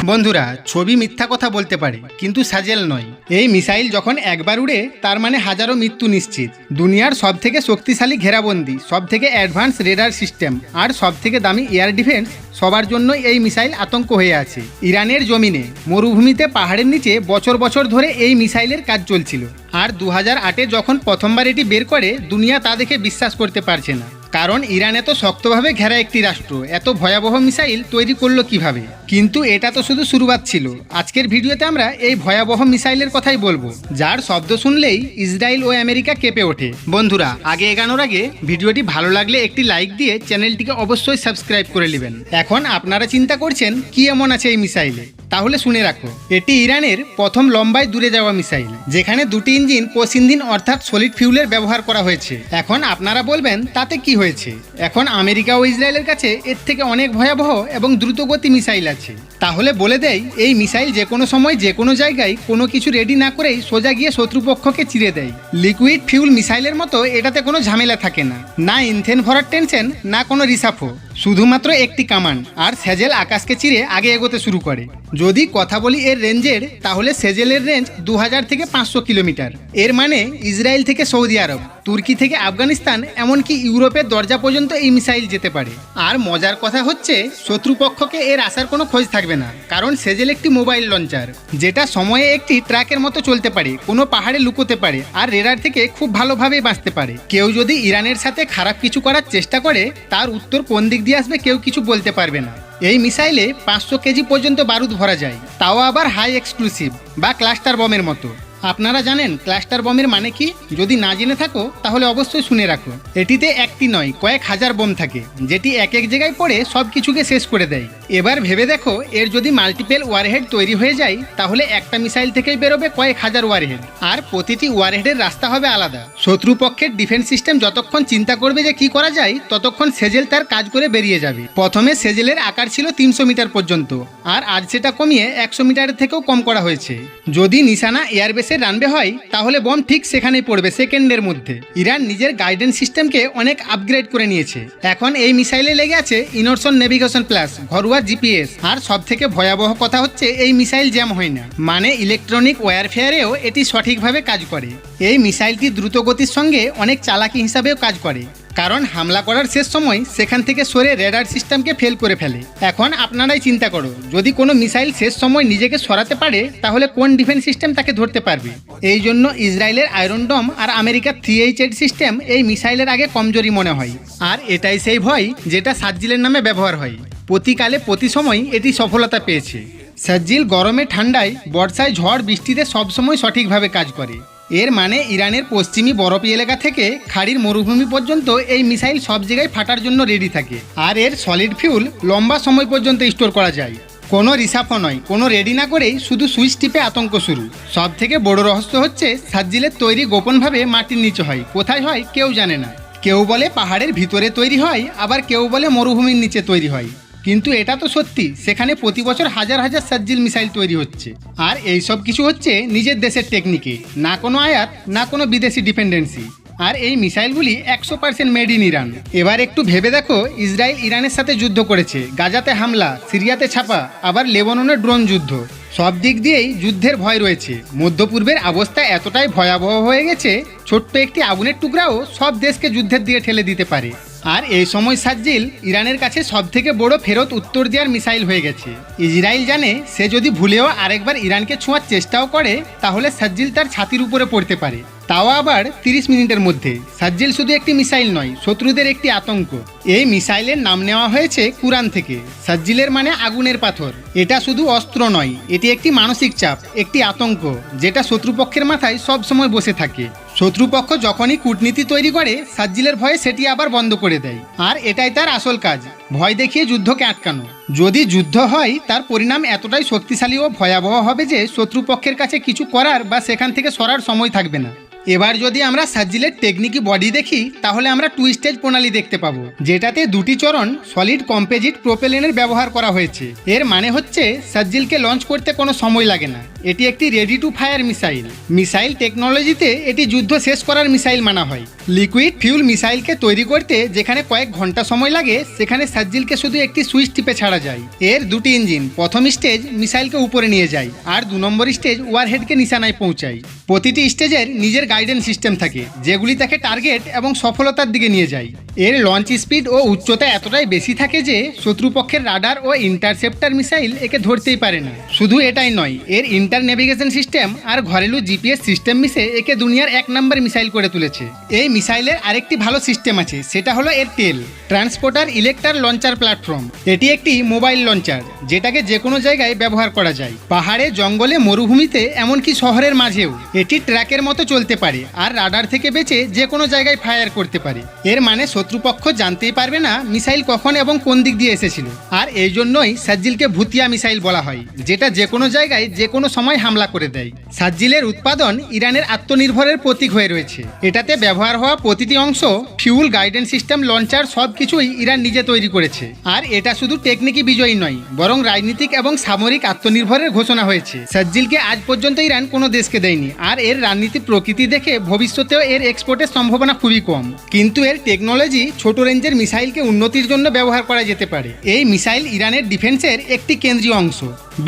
বন্ধুরা, ছবি মিথ্যা কথা বলতে পারে কিন্তু সাজেল নয়। এই মিসাইল যখন একবার উড়ে তার মানে হাজারো মৃত্যু নিশ্চিত। দুনিয়ার সবথেকে শক্তিশালী ঘেরাবন্দি, সবথেকে অ্যাডভান্স রেডার সিস্টেম আর সবথেকে দামি এয়ার ডিফেন্স, সবার জন্য এই মিসাইল আতঙ্ক হয়ে আছে। ইরানের জমিনে মরুভূমিতে পাহাড়ের নিচে বছর বছর ধরে এই মিসাইলের কাজ চলছিল। আর 2008-এ যখন প্রথমবার এটি বের করে, দুনিয়া তা দেখে বিশ্বাস করতে পারছে না। কারণ ইরান এত শক্তভাবে ঘেরা একটি রাষ্ট্র এত ভয়াবহ মিসাইল তৈরি করলো কিভাবে। কিন্তু এটা তো শুধু শুরুয়াত ছিল। আজকের ভিডিওতে আমরা এই ভয়াবহ মিসাইলের কথাই বলবো, যার শব্দ শুনলেই ইসরায়েল ও আমেরিকা কেঁপে ওঠে। বন্ধুরা, আগে এগানোর আগে ভিডিওটি ভালো লাগলে একটি লাইক দিয়ে চ্যানেলটিকে অবশ্যই সাবস্ক্রাইব করে নেবেন। এখন আপনারা চিন্তা করছেন কি এমন আছে এই মিসাইলে, তাহলে শুনে রাখো। এটি ইরানের প্রথম লম্বায় দূরে যাওয়া মিসাইল, যেখানে দুটি ইঞ্জিন কোষ ইঞ্জিন অর্থাৎ সলিড ফিউলের ব্যবহার করা হয়েছে। এখন আপনারা বলবেন তাতে কি হয়েছে? এখন আমেরিকা ও ইসরায়েলের কাছে এর থেকে অনেক ভয়াবহ এবং দ্রুতগতি মিসাইল আছে। তাহলে বলে দেই, এই মিসাইল যে কোনো সময় যে কোনো জায়গায় কোনো কিছু রেডি না করেই সোজা গিয়ে শত্রুপক্ষকে চিরে দেয়। লিকুইড ফিউল মিসাইলের মতো এটাতে কোনো ঝামেলা থাকে না, না ইন্ধেন ভরার টেনশন, না কোনো রিসাফও, শুধুমাত্র একটি কামান্ড আর সেজেল আকাশকে চিরে আগে এগোতে শুরু করে। যদি কথা বলি এর রেঞ্জের, তাহলে সেজেলের রেঞ্জ 2000 থেকে 500 কিলোমিটার। এর মানে ইসরায়েল থেকে সৌদি আরব, তুর্কি থেকে আফগানিস্তান, এমনকি ইউরোপের দরজা পর্যন্ত এই মিসাইল যেতে পারে। আর মজার কথা হচ্ছে, শত্রুপক্ষকে এর আসার কোনো খোঁজ থাকবে না, কারণ সেজেল একটি মোবাইল লঞ্চার, যেটা সময়ে একটি ট্রাকের মতো চলতে পারে, কোনো পাহাড়ে লুকোতে পারে আর রেডার থেকে খুব ভালোভাবে বাঁচতে পারে। কেউ যদি ইরানের সাথে খারাপ কিছু করার চেষ্টা করে, তার উত্তর কোন দিক দিয়ে আসবে কেউ কিছু বলতে পারবে না। এই মিসাইলে 500 কেজি পর্যন্ত বারুদ ভরা যায়, তাও আবার হাই এক্সক্লুসিভ বা ক্লাস্টার বমের মতো। আপনারা জানেন ক্লাস্টার বমের মানে কি? যদি না জেনে থাকো তাহলে অবশ্যই শুনে রাখো। এটিতে একটি নয়, কয়েক হাজার বোম থাকে, যেটি এক এক জায়গায় পড়ে সব কিছুকে শেষ করে দেয়। এবার ভেবে দেখো, এর যদি মাল্টিপল ওয়ারহেড তৈরি হয়ে যায়, তাহলে একটা মিসাইল থেকেই বেরোবে কয়েক হাজার ওয়ারহেড, আর প্রতিটি ওয়ারহেডের রাস্তা হবে আলাদা। শত্রুপক্ষের ডিফেন্স সিস্টেম যতক্ষণ চিন্তা করবে যে কি করা যায়, ততক্ষণ সেজেল তার কাজ করে বেরিয়ে যাবে। প্রথমে সেজেলের আকার ছিল 300 মিটার পর্যন্ত, আর আজ সেটা কমিয়ে 100 মিটারের থেকেও কম করা হয়েছে। যদি নিশানা এয়ারবেসে রানবে হয়, তাহলে বম ঠিক সেখানেই পড়বে সেকেন্ডের মধ্যে। ইরান নিজের গাইডেন্স সিস্টেমকে অনেক আপগ্রেড করে নিয়েছে। এখন এই মিসাইলে লেগে আছে ইনর্সন নেভিগেশন প্লাস, ঘরোয়া জিপিএস, আর সব থেকে ভয়াবহ কথা হচ্ছে এই মিসাইল জ্যাম হয় না, মানে ইলেকট্রনিক ওয়্যারফেয়ারেও এটি সঠিকভাবে কাজ করে। এই মিসাইলটি দ্রুত গতির সঙ্গে অনেক চালাকি হিসাবেও কাজ করে, কারণ হামলা করার শেষ সময় সেখান থেকে সরে রেডার সিস্টেমকে ফেল করে ফেলে। এখন আপনারাই চিন্তা করো, যদি কোনো মিসাইল শেষ সময় নিজেকে সরাতে পারে, তাহলে কোন ডিফেন্স সিস্টেম তাকে ধরতে পারবে? এই জন্য ইসরায়েলের আয়রন ডোম আর আমেরিকার 3H8 সিস্টেম এই মিসাইলের আগে কমজোরি মনে হয়। আর এটাই সেই ভয় যেটা সাজ্জিলের নামে ব্যবহার হয়। প্রতিকালে প্রতি সময় এটি সফলতা পেয়েছে। সাজ্জিল গরমে ঠান্ডায়, বর্ষায় ঝড় বৃষ্টিতে সবসময় সঠিকভাবে কাজ করে। এর মানে ইরানের পশ্চিমী বরফি এলাকা থেকে খাড়ির মরুভূমি পর্যন্ত এই মিসাইল সব জায়গায় ফাটার জন্য রেডি থাকে। আর এর সলিড ফিউল লম্বা সময় পর্যন্ত স্টোর করা যায়। কোনো রিসাফও নয়, কোনো রেডি না করেই শুধু সুইচ টিপে আতঙ্ক শুরু। সব থেকে বড় রহস্য হচ্ছে, সাজ্জিলের তৈরি গোপনভাবে মাটির নিচে হয়। কোথায় হয় কেউ জানে না। কেউ বলে পাহাড়ের ভিতরে তৈরি হয়, আবার কেউ বলে মরুভূমির নিচে তৈরি হয়। কিন্তু এটা তো সত্যি, সেখানে প্রতি বছর হাজার হাজার সাজ্জিল মিসাইল তৈরি হচ্ছে। আর এই সব কিছু হচ্ছে নিজের দেশের টেকনিকে, না কোনো আয়াত, না কোনো বিদেশি ডিপেন্ডেন্সি। আর এই মিসাইলগুলি 100% মেড ইন ইরান। এবার একটু ভেবে দেখো, ইসরায়েল ইরানের সাথে যুদ্ধ করেছে, গাজাতে হামলা, সিরিয়াতে ছাপা, আবার লেবাননের ড্রোন যুদ্ধ। সব দিক দিয়েই যুদ্ধের ভয় রয়েছে। মধ্যপূর্বের অবস্থা এতটাই ভয়াবহ হয়ে গেছে, ছোট্ট একটি আগুনের টুকরাও সব দেশকে যুদ্ধের দিকে ঠেলে দিতে পারে। আর এই সময় সাজ্জিল ইরানের কাছে সব থেকে বড় ফেরত উত্তর দেওয়ার মিসাইল হয়ে গেছে। ইসরায়েল জানে, সে যদি ভুলেও আরেকবার ইরানকে ছোঁয়ার চেষ্টাও করে, তাহলে সাজ্জিল তার ছাতির উপরে পড়তে পারে, তাও আবার 30 মিনিটের মধ্যে। সাজ্জিল শুধু একটি মিসাইল নয়, শত্রুদের একটি আতঙ্ক। এই মিসাইলের নাম নেওয়া হয়েছে কুরআন থেকে। সাজ্জিলের মানে আগুনের পাথর। এটা শুধু অস্ত্র নয়, এটি একটি মানসিক চাপ, একটি আতঙ্ক, যেটা শত্রুপক্ষের মাথায় সব সময় বসে থাকে। শত্রুপক্ষ যখনই কূটনীতি তৈরি করে, সাজ্জিলের ভয়ে সেটি আবার বন্ধ করে দেয়। আর এটাই তার আসল কাজ, ভয় দেখিয়ে যুদ্ধকে আটকানো। যদি যুদ্ধ হয়, তার পরিণাম এতটাই শক্তিশালী ও ভয়াবহ হবে যে শত্রুপক্ষের কাছে কিছু করার বা সেখান থেকে সরার সময় থাকবে না। এবার যদি আমরা সাজ্জিলের টেকনিকি বডি দেখি, তাহলে আমরা 2 স্টেজ প্রণালী দেখতে পাবো, যেটাতে দুটি চরণ সলিড কম্পোজিট প্রোপেলেনের ব্যবহার করা হয়েছে। এর মানে হচ্ছে সাজ্জিলকে লঞ্চ করতে কোনো সময় লাগে না। এটি একটি ready to fire missile. Missile টেকনোলজিতে এটি যুদ্ধ শেষ করার মিসাইল মানা হয়। লিকুইড ফিউল মিসাইলকে তৈরি করতে যেখানে কয়েক ঘন্টা সময় লাগে, সেখানে সাজ্জিলকে শুধু একটি সুইচ টিপে ছাড়া যায়। এর দুটি ইঞ্জিন, প্রথম স্টেজ মিসাইলকে উপরে নিয়ে যায় আর 2 নম্বর স্টেজ ওয়ারহেডকে নিশানায় পৌঁছায়। প্রতিটি স্টেজের নিজের গাইডেন্স সিস্টেম থাকে, যেগুলি তাকে টার্গেট এবং সফলতার দিকে নিয়ে যায়। এর লঞ্চ স্পিড ও উচ্চতা এতটাই বেশি থাকে যে শত্রুপক্ষের রাডার ও ইন্টারসেপ্টার মিসাইল একে ধরতেই পারে না। শুধু এটাই নয়, এর ইন্টার নেভিগেশন সিস্টেম আর ঘরেলু জিপিএস সিস্টেম মিশে একে দুনিয়ার 1 নম্বর মিসাইল করে তুলেছে। এই মিসাইলের আরেকটি ভালো সিস্টেম আছে, সেটা হলো এর টেল, ট্রান্সপোর্টার ইলেক্ট্রার লঞ্চার প্ল্যাটফর্ম। এটি একটি মোবাইল লঞ্চার, যেটাকে যে কোনো জায়গায় ব্যবহার করা যায়, পাহাড়ে, জঙ্গলে, মরুভূমিতে, এমনকি শহরের মাঝেও। এটি ট্র্যাকের মতো চলতে পারে আর রাডার থেকে বেঁচে যে কোনো জায়গায় ফায়ার করতে পারে। এর মানে শত্রুপক্ষ জানতেই পারবে না মিসাইল কখন এবং কোন দিক দিয়ে এসেছিল। আর এই জন্যই সাজ্জিলকে ভুতিয়া মিসাইল বলা হয়, যেটা যে কোনো জায়গায় যে কোনো সময় হামলা করে দেয়। সাজ্জিলের উৎপাদন ইরানের আত্মনির্ভরের প্রতীক হয়ে রয়েছে। এটাতে ব্যবহার হওয়া প্রতিটি অংশ, ফিউল, গাইডেন্স সিস্টেম, লঞ্চার সবকিছুই ইরান নিজে তৈরি করেছে। আর এটা শুধু টেকনিকি বিজয়ী নয়, বরং রাজনীতিক এবং সামরিক আত্মনির্ভরের ঘোষণা হয়েছে। সাজ্জিলকে আজ পর্যন্ত ইরান কোনো দেশকে দেয়নি, আর এর রাজনীতি প্রকৃতি দেখে ভবিষ্যতেও এর এক্সপোর্টের সম্ভাবনা খুবই কম। কিন্তু এর টেকনোলজি ছোট রেঞ্জের মিসাইলকে উন্নতির জন্য ব্যবহার করা যেতে পারে। এই মিসাইল ইরানের ডিফেন্সের একটি কেন্দ্রীয় অংশ,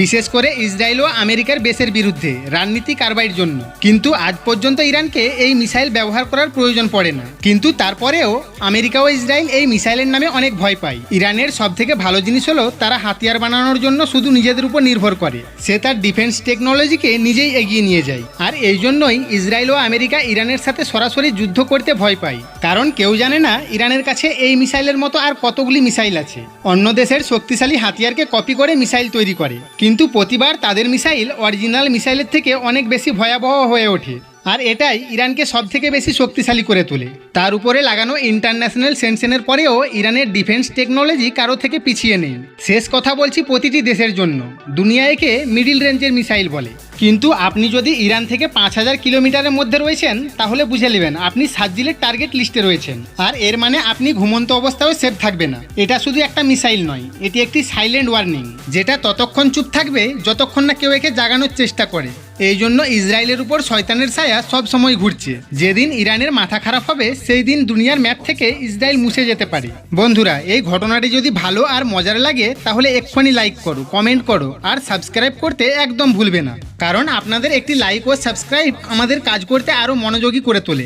বিশেষ করে ইসরায়েল ও আমেরিকার বেসের বিরুদ্ধে রাজনীতি কারবাইয়ের জন্য। কিন্তু আজ পর্যন্ত ইরানকে এই মিসাইল ব্যবহার করার প্রয়োজন পড়ে না। কিন্তু তারপরেও আমেরিকা ও ইসরায়েল এই মিসাইলের নামে অনেক ভয় পায়। ইরানের সবথেকে ভালো জিনিস হলো তারা হাতিয়ার বানানোর জন্য শুধু নিজেদের উপর নির্ভর করে। সে তার ডিফেন্স টেকনোলজিকে নিজেই এগিয়ে নিয়ে যায়। আর এই জন্যই ইসরায়েল ও আমেরিকা ইরানের সাথে সরাসরি যুদ্ধ করতে ভয় পায়, কারণ কেউ জানে না ইরানের কাছে এই মিসাইলের মতো আর কতগুলি মিসাইল আছে। অন্য দেশের শক্তিশালী হাতিয়ারকে কপি করে মিসাইল তৈরি করে, কিন্তু প্রতিবার তাদের মিসাইল অরিজিনাল মিসাইলের থেকে অনেক বেশি ভয়াবহ হয়ে ওঠে। আর এটাই ইরানকে সবথেকে বেশি শক্তিশালী করে তোলে। তার উপরে লাগানো ইন্টারন্যাশনাল স্যাংশনের পরেও ইরানের ডিফেন্স টেকনোলজি কারো থেকে পিছিয়ে নেই। শেষ কথা বলছি প্রতিটি দেশের জন্য, দুনিয়া একে মিডিল রেঞ্জের মিসাইল বলে। কিন্তু আপনি যদি ইরান থেকে 5000 কিলোমিটারের মধ্যে রয়েছেন, তাহলে বুঝে নেবেন আপনি সাজ্জিলের টার্গেট লিস্টে রয়েছেন। আর এর মানে আপনি ঘুমন্ত অবস্থায়ও সেফ থাকবে না। এটা শুধু একটা মিসাইল নয়, এটি একটি সাইলেন্ট ওয়ার্নিং, যেটা ততক্ষণ চুপ থাকবে যতক্ষণ না কেউ একে জাগানোর চেষ্টা করে। এই জন্য ইসরায়েলের উপর শয়তানের ছায়া সব সময় ঘুরছে। যেদিন ইরানের মাথা খারাপ হবে, সেই দিন দুনিয়ার ম্যাপ থেকে ইসরায়েল মুছে যেতে পারে। বন্ধুরা, এই ঘটনাটি যদি ভালো আর মজার লাগে, তাহলে এক্ষুনি লাইক করো, কমেন্ট করো আর সাবস্ক্রাইব করতে একদম ভুলবে না, কারণ আপনাদের একটি লাইক ও সাবস্ক্রাইব আমাদের কাজ করতে আরও মনোযোগী করে তোলে।